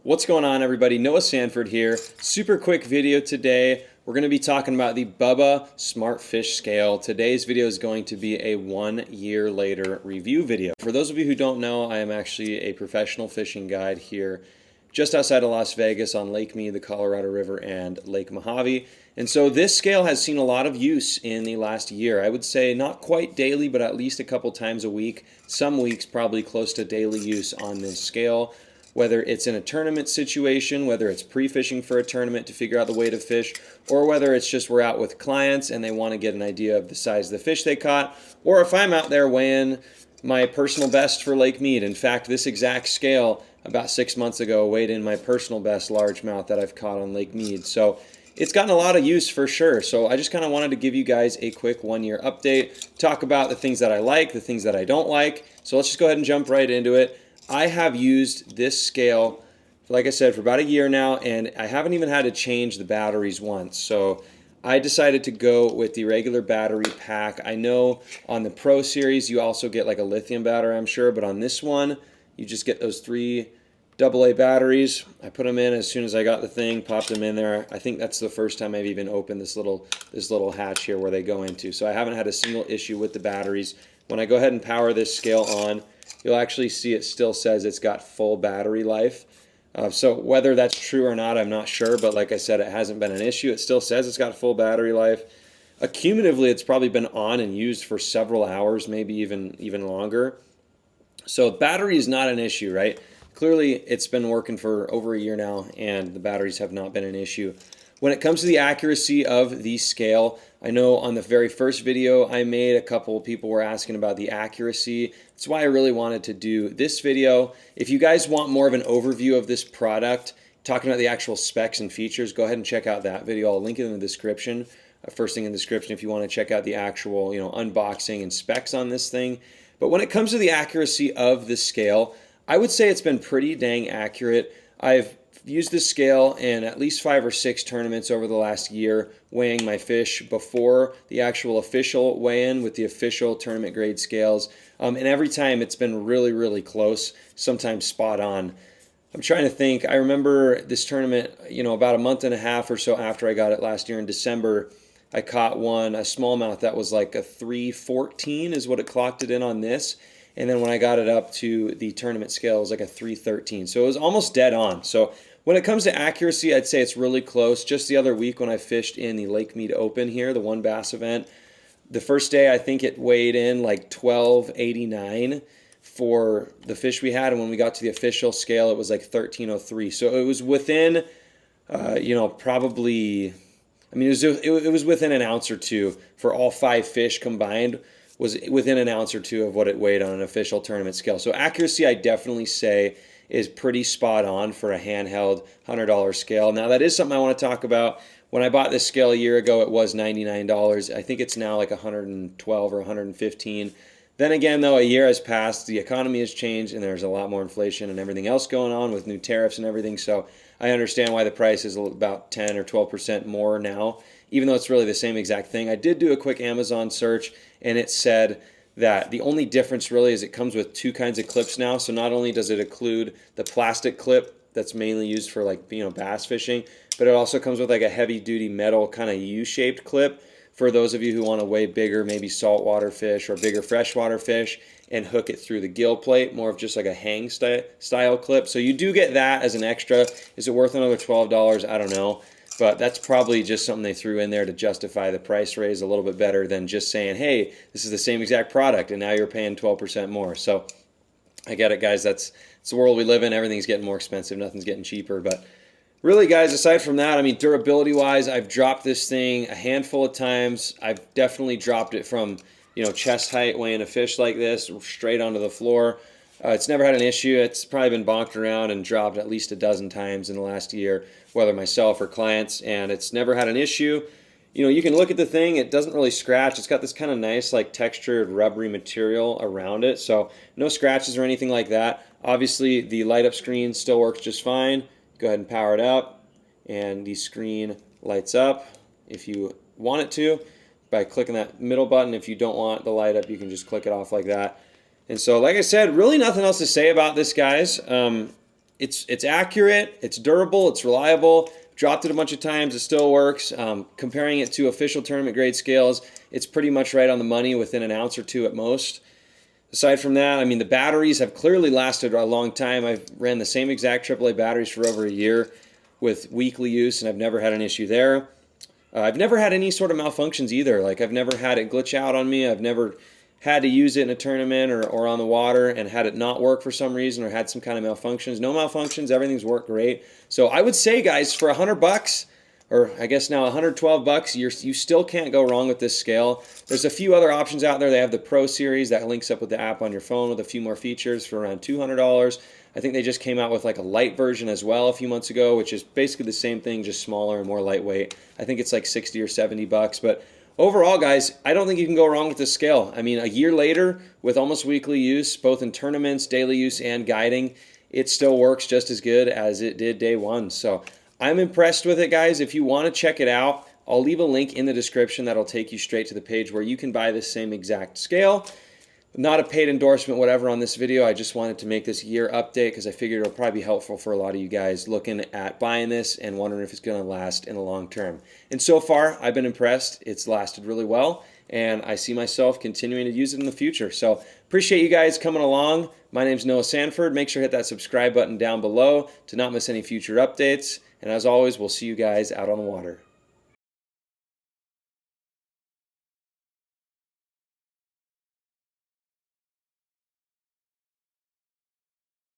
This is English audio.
What's going on, everybody? Noah Sanford here. Super quick video today. We're going to be talking about the Bubba Smart Fish scale. Today's video is going to be a 1 year later review video. For those of you who don't know, I am actually a professional fishing guide here just outside of Las Vegas on Lake Mead, the Colorado River, and Lake Mojave. And so this scale has seen a lot of use in the last year. I would say not quite daily, but at least a couple times a week. Some weeks probably close to daily use on this scale. Whether it's in a tournament situation, whether it's pre-fishing for a tournament to figure out the weight of fish, or whether it's just we're out with clients and they want to get an idea of the size of the fish they caught, or if I'm out there weighing my personal best for Lake Mead. In fact, this exact scale about 6 months ago weighed in my personal best largemouth that I've caught on Lake Mead. So it's gotten a lot of use for sure. So I just kind of wanted to give you guys a quick 1 year update, talk about the things that I like, the things that I don't like. So let's just go ahead and jump right into it. I have used this scale, like I said, for about a year now, and I haven't even had to change the batteries once. So I decided to go with the regular battery pack. I know on the Pro Series you also get like a lithium battery, I'm sure, but on this one you just get those 3 AA batteries. I put them in as soon as I got the thing, popped them in there. I think that's the first time I've even opened this little hatch here where they go into. So I haven't had a single issue with the batteries. When I go ahead and power this scale on, you'll actually see it still says it's got full battery life. So whether that's true or not, I'm not sure, but like I said, it hasn't been an issue. It still says it's got full battery life. Cumulatively, it's probably been on and used for several hours, maybe even longer. So battery is not an issue, right? Clearly, it's been working for over a year now, and the batteries have not been an issue. When it comes to the accuracy of the scale, I know on the very first video I made, a couple of people were asking about the accuracy. That's why I really wanted to do this video. If you guys want more of an overview of this product, talking about the actual specs and features, go ahead and check out that video. I'll link it in the description. First thing in the description if you want to check out the actual, unboxing and specs on this thing. But when it comes to the accuracy of the scale, I would say it's been pretty dang accurate. I've used this scale in at least 5 or 6 tournaments over the last year, weighing my fish before the actual official weigh-in with the official tournament grade scales. And every time it's been really, really close, sometimes spot on. I'm trying to think. I remember this tournament, about a month and a half or so after I got it last year in December, I caught one, a smallmouth that was like a 314 is what it clocked it in on this. And then when I got it up to the tournament scale, it was like a 313. So it was almost dead on. So when it comes to accuracy, I'd say it's really close. Just the other week when I fished in the Lake Mead Open here, the one bass event, the first day I think it weighed in like 1289 for the fish we had. And when we got to the official scale, it was like 1303. So it was within, probably, it was within an ounce or two for all 5 fish combined. Was within an ounce or two of what it weighed on an official tournament scale. So accuracy, I definitely say, is pretty spot on for a handheld $100 scale. Now that is something I want to talk about. When I bought this scale a year ago, it was $99. I think it's now like $112 or $115. Then again, though, a year has passed, the economy has changed, and there's a lot more inflation and everything else going on with new tariffs and everything. So I understand why the price is about 10 or 12% more now, even though it's really the same exact thing. I did do a quick Amazon search, and it said that the only difference really is it comes with 2 kinds of clips now. So not only does it include the plastic clip that's mainly used for bass fishing, but it also comes with like a heavy duty metal kind of U-shaped clip for those of you who want to weigh bigger, maybe saltwater fish or bigger freshwater fish and hook it through the gill plate, more of just like a hang style clip. So you do get that as an extra. Is it worth another $12? I don't know. But that's probably just something they threw in there to justify the price raise a little bit better than just saying, hey, this is the same exact product and now you're paying 12% more. So I get it, guys. It's the world we live in. Everything's getting more expensive. Nothing's getting cheaper. But really, guys, aside from that, durability-wise, I've dropped this thing a handful of times. I've definitely dropped it from, chest height weighing a fish like this straight onto the floor. It's never had an issue. It's probably been bonked around and dropped at least a dozen times in the last year, whether myself or clients, and it's never had an issue. You can look at the thing. It doesn't really scratch. It's got this kind of nice, like textured, rubbery material around it, so no scratches or anything like that. Obviously, the light-up screen still works just fine. Go ahead and power it up, and the screen lights up if you want it to by clicking that middle button. If you don't want the light up, you can just click it off like that. And so, like I said, really nothing else to say about this, guys. it's accurate, it's durable, it's reliable. Dropped it a bunch of times, it still works. Comparing it to official tournament grade scales, it's pretty much right on the money, within an ounce or two at most. Aside from that, I mean, the batteries have clearly lasted a long time. I've ran the same exact AAA batteries for over a year with weekly use, and I've never had an issue there. I've never had any sort of malfunctions either. Like, I've never had it glitch out on me. I've never had to use it in a tournament or on the water and had it not work for some reason or had some kind of malfunctions. No malfunctions. Everything's worked great. So I would say, guys, for $100, or I guess now $112, you still can't go wrong with this scale. There's a few other options out there. They have the Pro Series that links up with the app on your phone with a few more features for around $200. I think they just came out with like a light version as well a few months ago, which is basically the same thing, just smaller and more lightweight. I think it's like 60 or $70. But overall, guys, I don't think you can go wrong with this scale. I mean, a year later, with almost weekly use, both in tournaments, daily use, and guiding, it still works just as good as it did day one. So I'm impressed with it, guys. If you want to check it out, I'll leave a link in the description that'll take you straight to the page where you can buy this same exact scale. Not a paid endorsement, whatever, on this video. I just wanted to make this year update because I figured it'll probably be helpful for a lot of you guys looking at buying this and wondering if it's going to last in the long term. And so far, I've been impressed. It's lasted really well, and I see myself continuing to use it in the future. So appreciate you guys coming along. My name's Noah Sanford. Make sure to hit that subscribe button down below to not miss any future updates. And as always, we'll see you guys out on the water.